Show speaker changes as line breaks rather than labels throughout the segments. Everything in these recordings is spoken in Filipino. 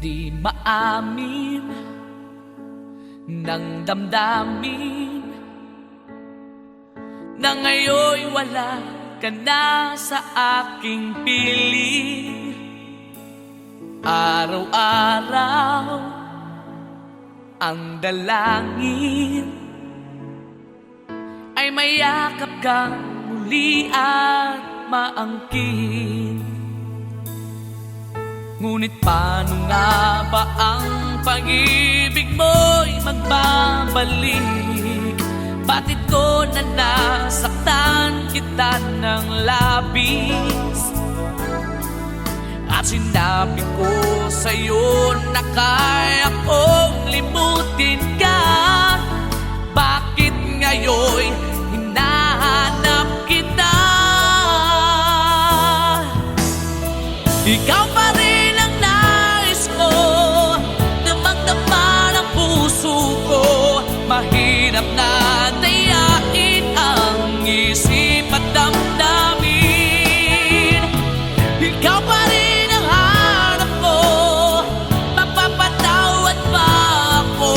Di maamin ng damdamin na ngayon'y wala ka na sa aking piling. Araw-araw ang dalangin ay mayakap kang muli at maangkin. Ngunit paano nga ba ang pag-ibig mo'y magbabalik? Bakit ko na nasaktan kita ng labis? At sinabi ko sa'yo na kaya kong limutin ka. Bakit ngayon'y hinahanap kita? Ikaw pa rin ang nais ko, damang-dama ng puso ko. Mahirap na dayain ang isip at damdamin. Ikaw pa rin ang hanap ko, mapapatawad ba ako?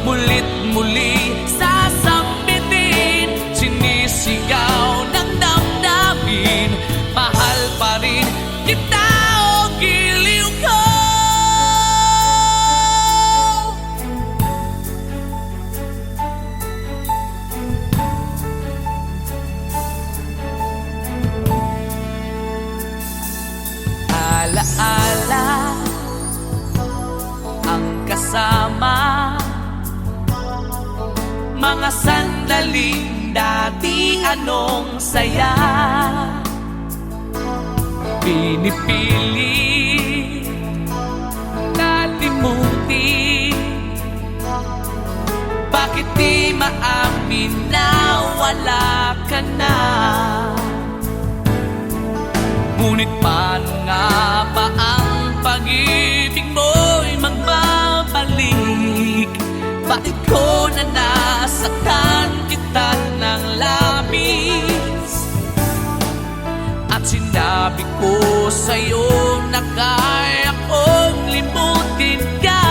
Mulit muli sasambitin, sinisigaw ng damdamin. Mahal pa rin kita. Alaala ang kasama, mga sandaling dati anong saya. Pinipilit kalimutin, bakit di maamin na wala ka na? Ngunit paano nga ba ang pag-ibig mo'y magbabalik? Bakit ko na nasaktan kita ng labis? At sinabi ko sa'yo na kaya kong limutin ka.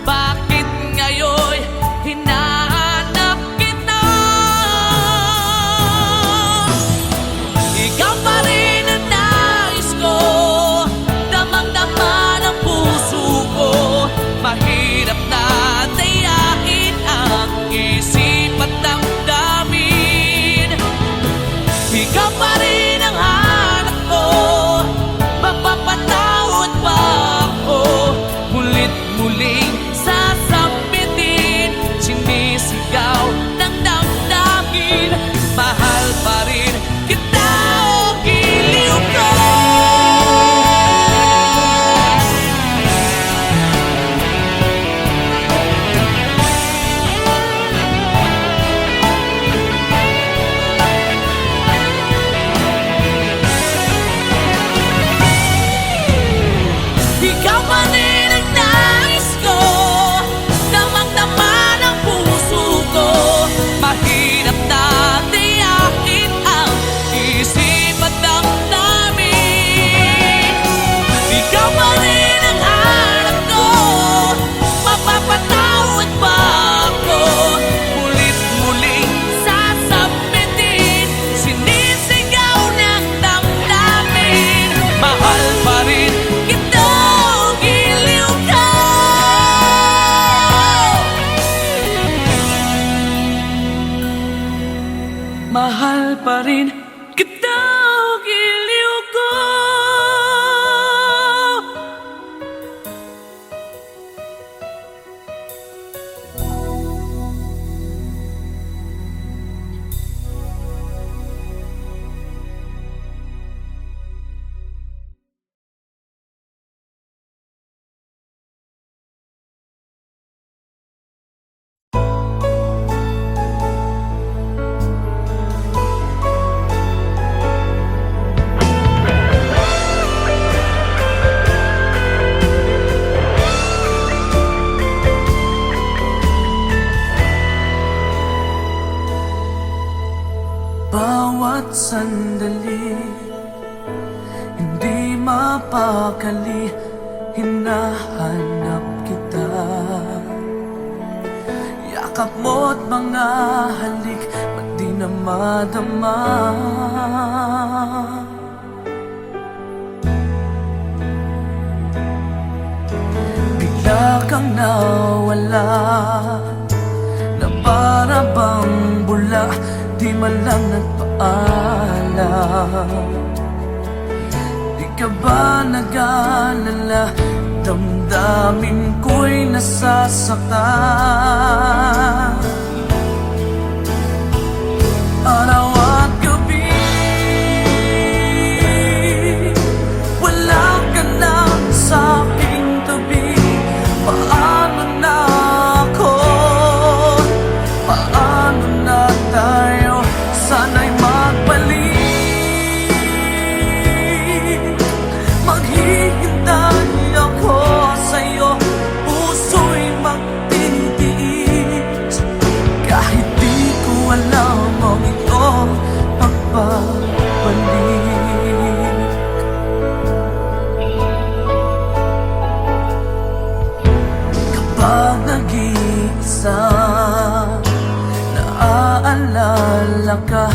Bakit ngayon'y hinahanap kita? Ikaw pa rin mahirap na dayain ang isip at damdamin. Ikaw pa rin ang hanap ko, mapapatawad ba ako? Mulit-muling sasambitin, sinisigaw ng damdamin. Mahal pa rin kita o giliw ko. Mahal pa rin kita o giliw ko. Bawat sandali hindi mapakali hinahanap kita. Yakap mo't mga halik, ba't di na madama? Bigla kang nawala, na para bang bula, di man lang nagpaalam. Di ka ba nag-alala, damdamin ko'y nasasaktan. Araw at gabi, wala ka na sa aking tabi. Paano na ako? Paano na tayo? Sana'y magbalik. Maghihintay ako sa'yo, puso'y magtitiis. Kahit di ko alam ang iyong pagbabalik. Kapag nag-iisa, naaalala ka,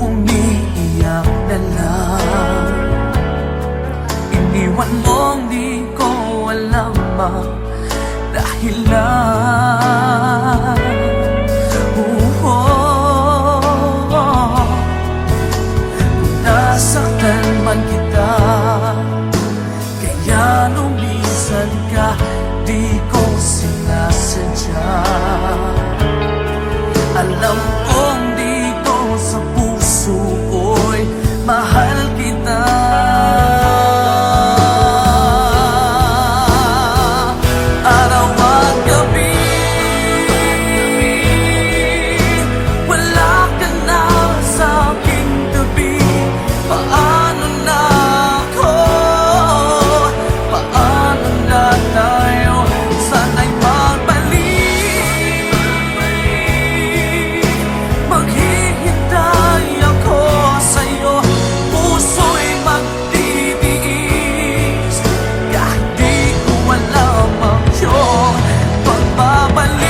umiiyak na lang. Iniwan mong di ko alam ang dahilan. Kung nasaktan man kita, kaya lumisan ka, di ko sinasadya. Alam kong dito sa puso ko'y mahal kita. Araw at gabi, wala ka na sa aking tabi. Paano na ako? Paano na tayo? Sana'y magbalik. Maghihintay ako sa'yo, puso'y magtitiis. Kahit di ko alam ang iyong pagbabalik.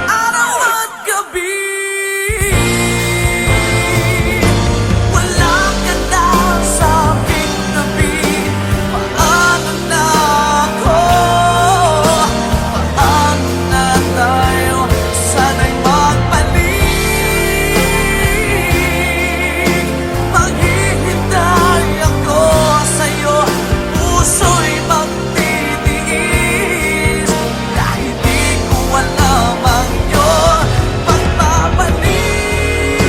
Araw at gabi, wala ka na sa aking tabi. Paano na ako? Paano na tayo? Sana'y magbalik. Maghihintay ako sa'yo, puso'y magtitiis. Kahit di ko alam ang iyong pagbabalik.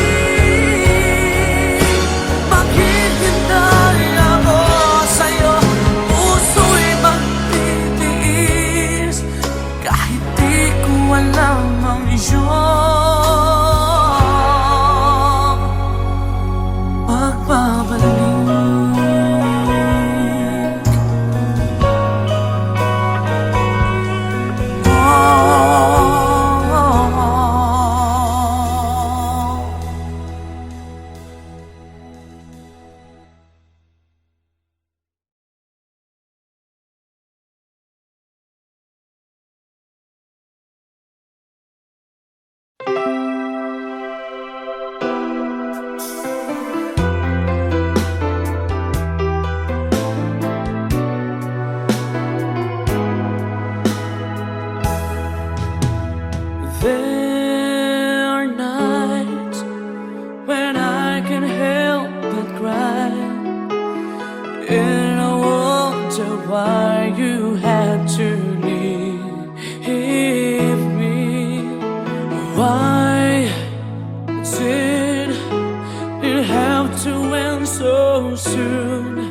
Maghihintay ako sa'yo, puso'y magtitiis. Kahit di ko alam ang iyong pagbabalik. There are nights when I can help but cry, and I wonder why you had to leave me. Why did it have to end so soon?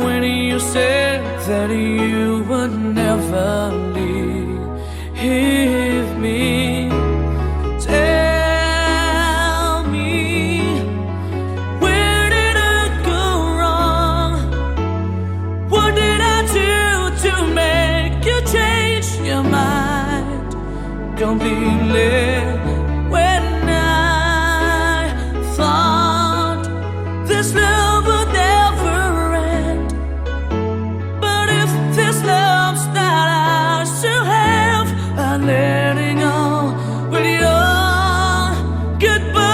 When you said that you would never leave me. Tell me completely when I thought this love would never end. But if this love's that I should have, I'm letting go with your goodbye.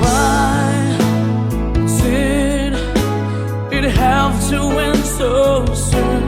Why did it have to end so soon?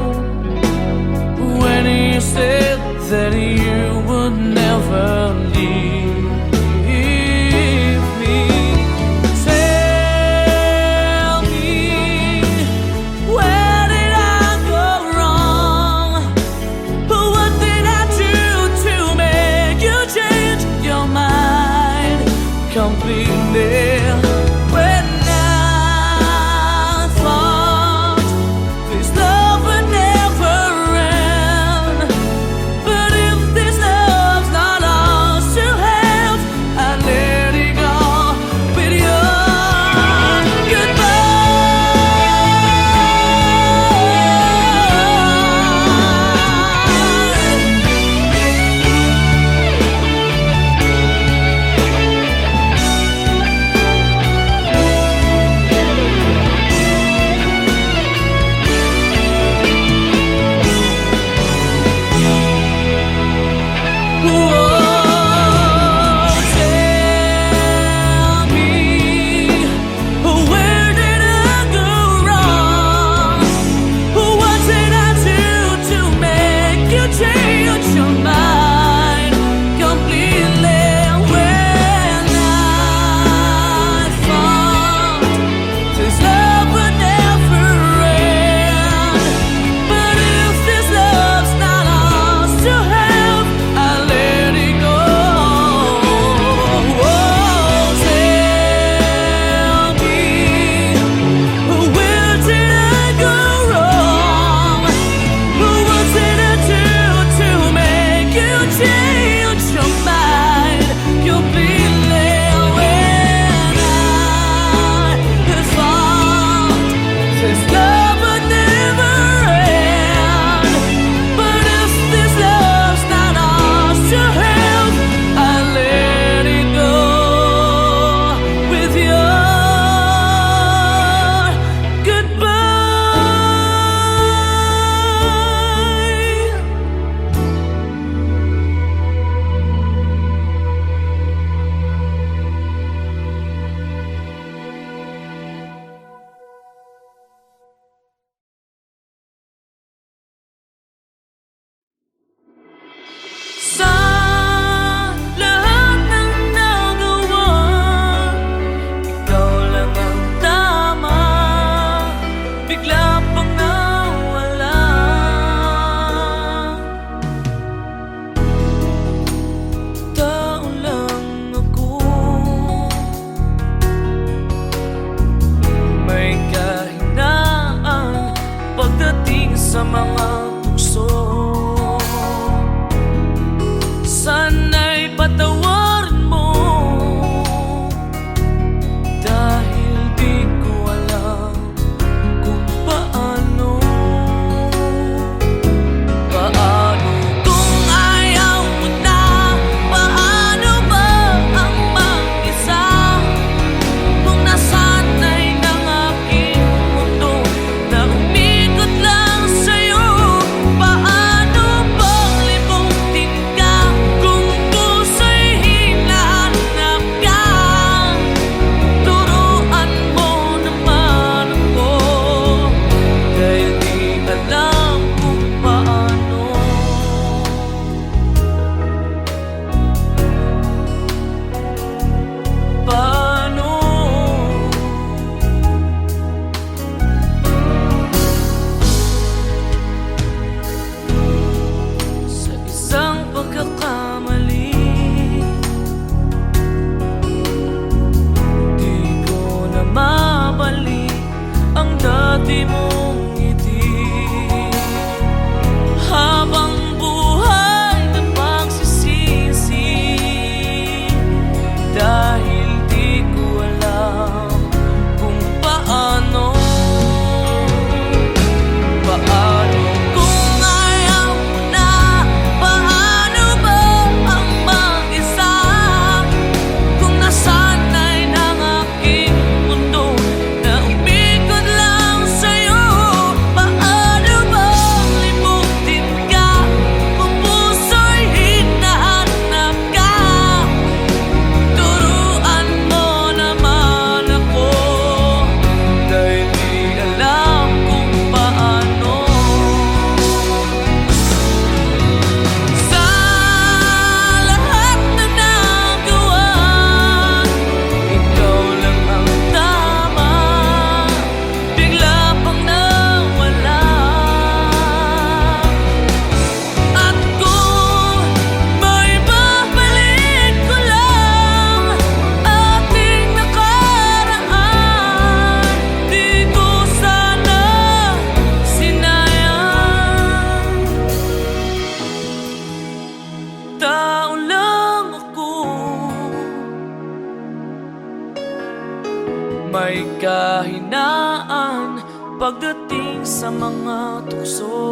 pagdating sa mga tukso.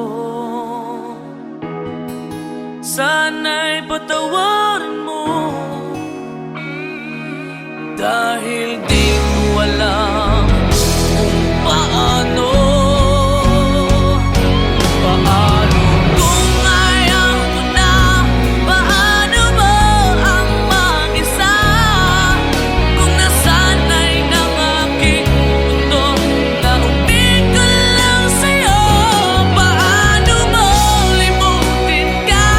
Sana'y patawarin mo, dahil di ko alam kung paano. Paano kung ayaw ko na? Paano mo ang mag-isa? Kung nasanay ng aking mundo na umikot lang sa'yo. Paano mo limutin ka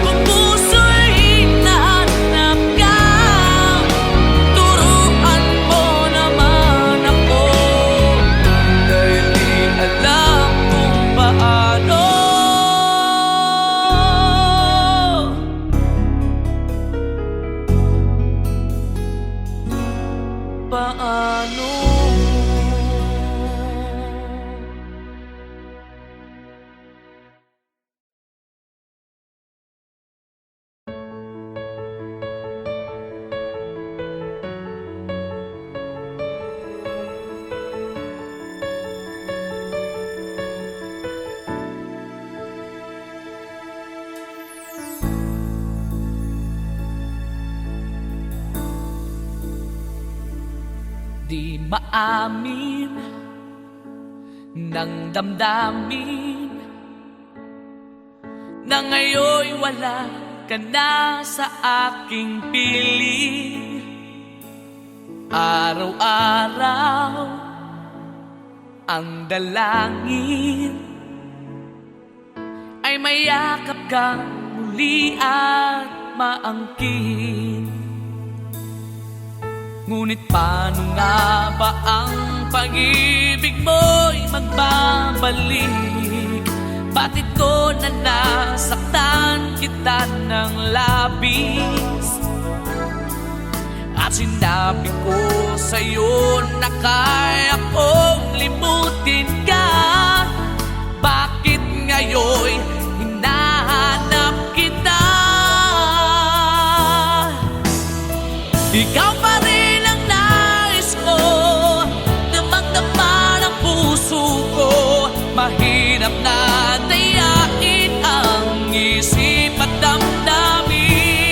kung puso'y hinahanap ka? Turuan mo naman ako, dahil di alam kung paano. Paano? Di maamin ng damdamin na ngayon'y wala ka na sa aking piling. Araw-araw ang dalangin ay mayakap kang muli at maangkin. Ngunit paano nga ba ang pag-ibig mo'y magbabalik? Bakit ko na nasaktan kita ng labis? At sinabi ko sa'yo na kaya kong limutin ka. Bakit ngayon'y hinahanap kita? Ikaw pa rin ang nais ko, damang-dama ng puso ko. Mahirap na dayain ang isip at damdamin.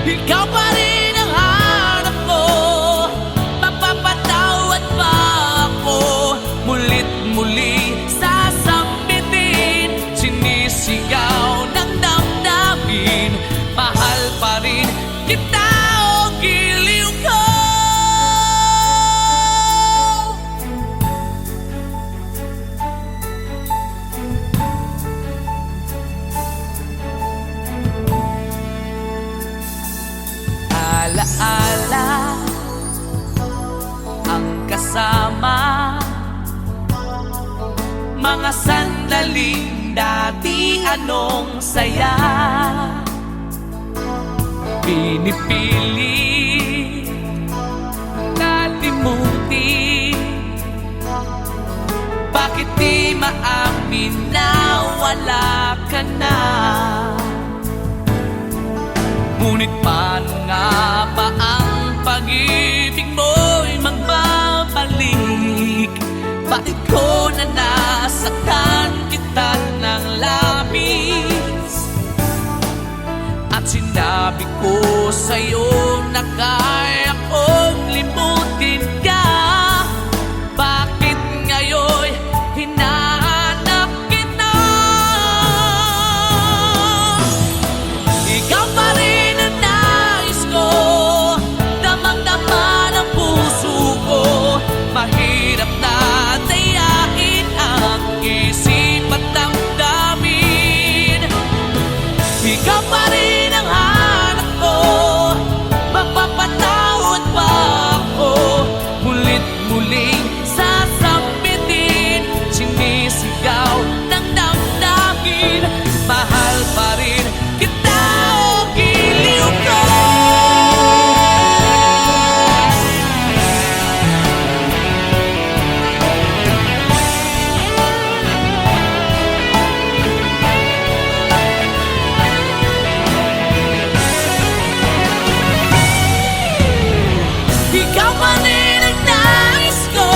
Ikaw pa rin ang hanap ko, mapapatawad pa ako. Mulit-muli sasambitin, sinisigaw ng damdamin. Mahal pa rin kita. Alaala ang kasama, mga sandaling dati anong saya. Pinipilit na limutin, bakit di maamin na wala ka na? Ngunit paano nga ba ang pag-ibig mo'y magbabalik? Bakit ko na nasaktan kita ng labis? At sinabi ko sa'yo na kaya kong limutin ka. Bakit ngayon'y hinahanap kita? Ikaw pa rin ang nais ko, damang-dama ng puso ko. Mahirap na dayain ang isip at damdamin. Ikaw pa rin ang hanap ko, mapapatawad pa ako. Mulit-muling sasambitin, sinisigaw ng damdamin. Mahal pa rin kita, o giliw ko. Ikaw pa rin ang nais ko,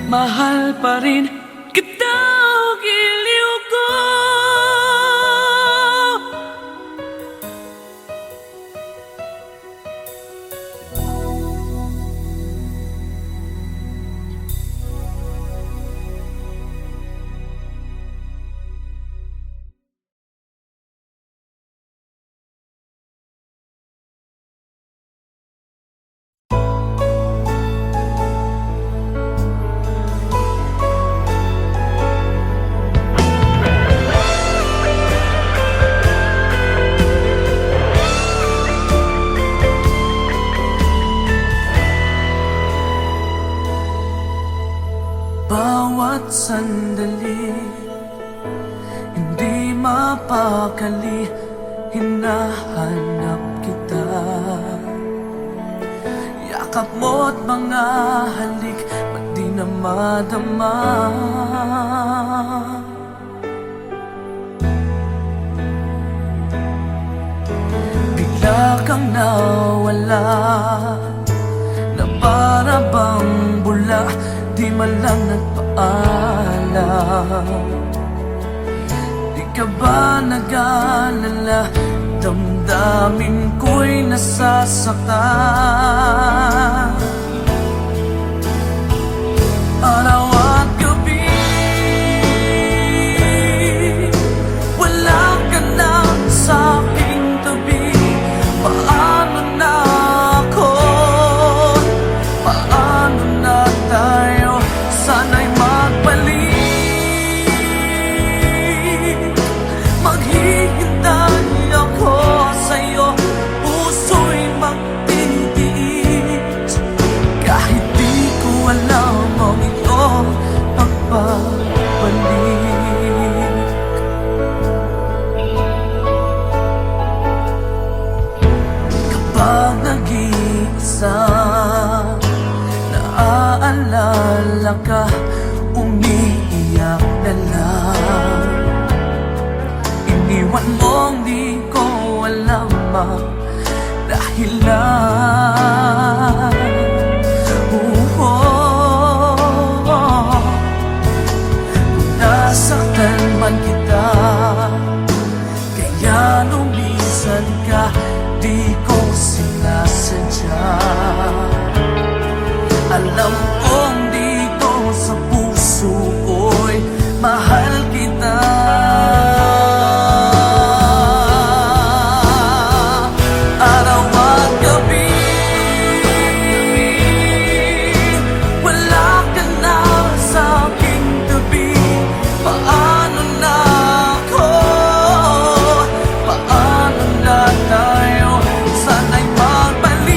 mahal pa rin kita, giliw ko. Bawat sandali, hindi mapakali, hinahanap kita. Yakap mo't mga halik, ba't di na madama? Bigla kang nawala, na para bang bula, di man lang nagpaalam. Di ka ba nag-alala, damdamin ko'y nasasaktan. Araw at gabi, wala ka na sa aking tabi. Paano na ako? Paano na tayo? Sana'y magbalik. Maghihintay ako sa'yo, puso'y magtitiis. Kahit di ko alam ang iyong pagbabalik. Kapag nag-iisa, naaalala ka, umiiyak na lang. Iniwan mong di ko alam ang dahilan. Kung nasaktan man kita, kaya lumisan ka, di ko sinasadya. Alam kong dito sa puso ko'y mahal kita. Araw at gabi, wala ka na sa aking tabi. Paano na ako? Paano na tayo? Sana'y magbalik.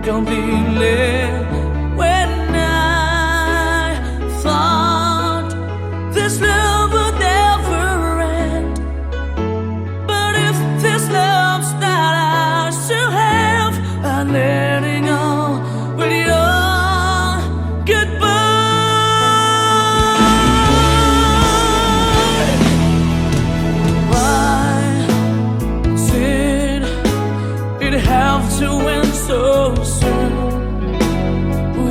completely. When I thought this love would never end, but if this love's not ours to have, I'm letting go with your goodbye. Why did it have to end so soon?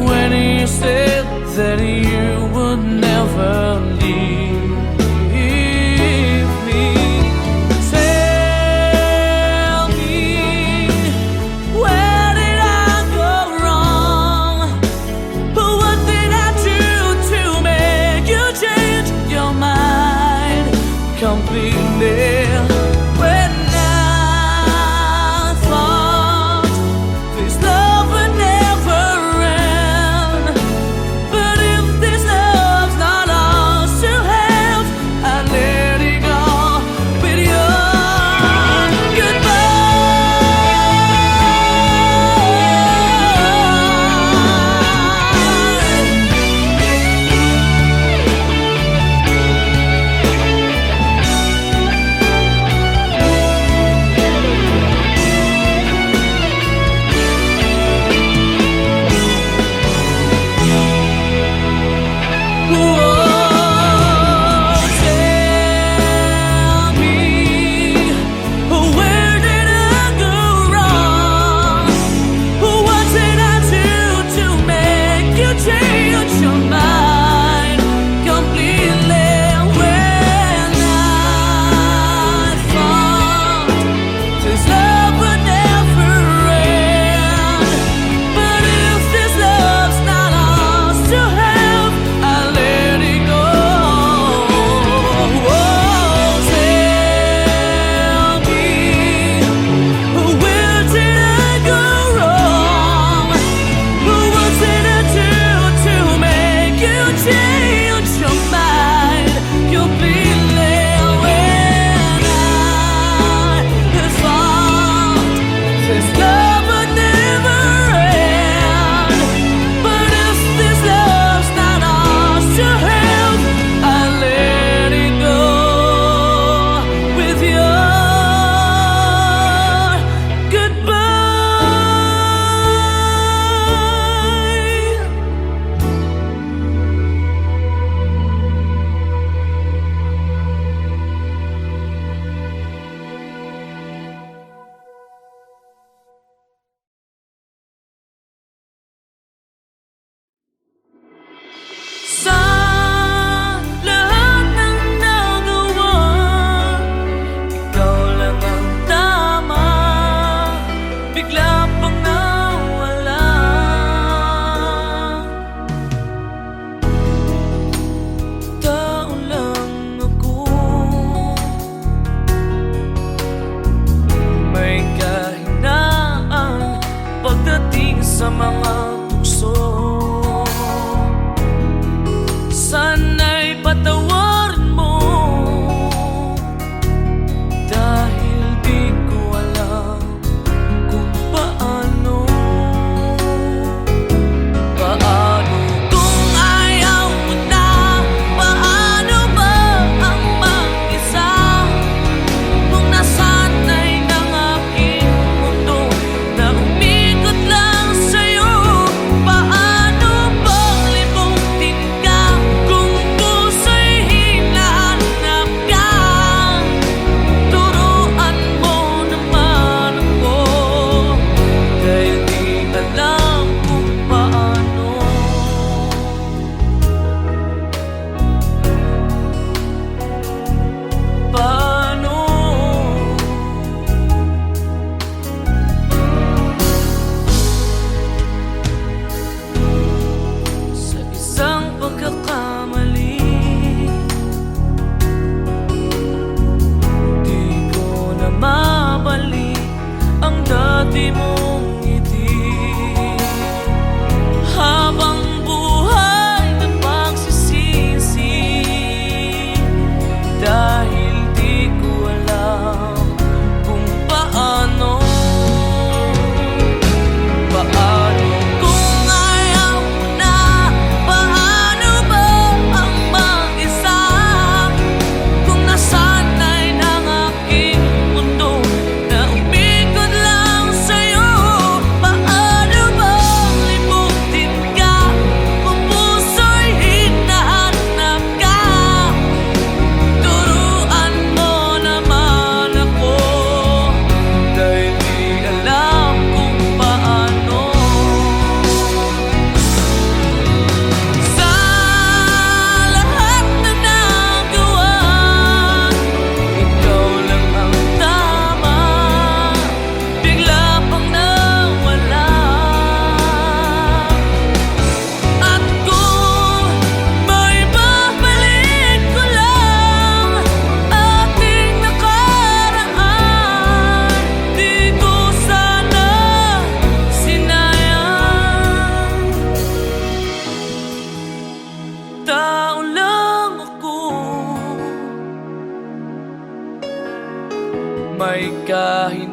When you said that you would never leave me, tell me, where did I go wrong? What did I do to make you change your mind completely? When I thought this love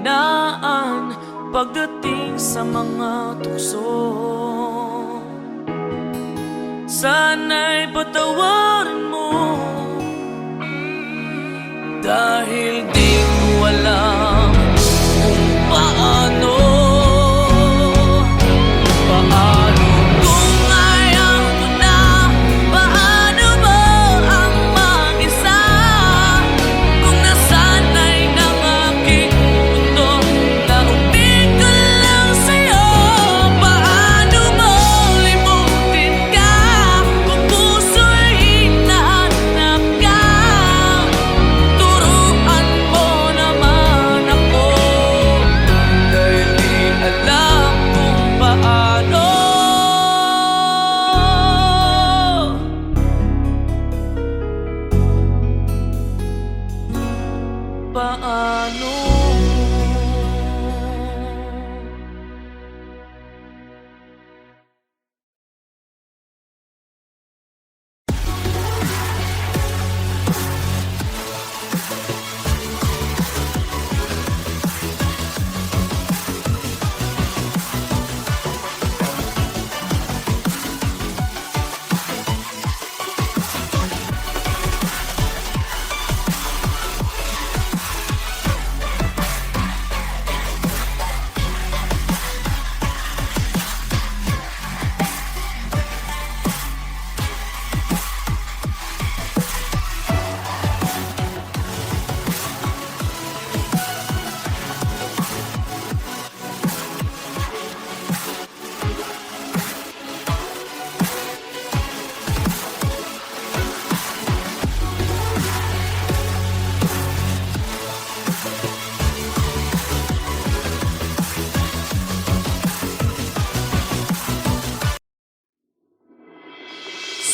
kahinaan pagdating sa mga tukso. Sana'y patawarin mo, dahil di ko alam kung paano. Paano kung ayaw mo na? Paano mo ang mag-isa? Kung nasanay ng aking mundo na umikot lang sa'yo. Paano mo limutin ka kung puso'y hinahanap ka? Turuan mo naman ako, dahil di alam kung paano. Paano?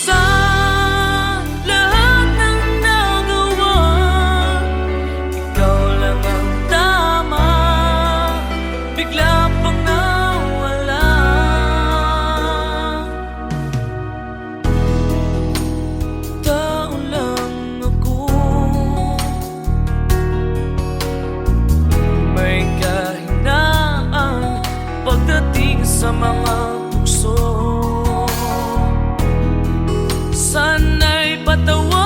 Sa lahat ng nagawa, ikaw lang ang tama. Bigla pang nawala. Tao lang ako, may kahinaan pagdating sa mga tukso. Sana'y patawarin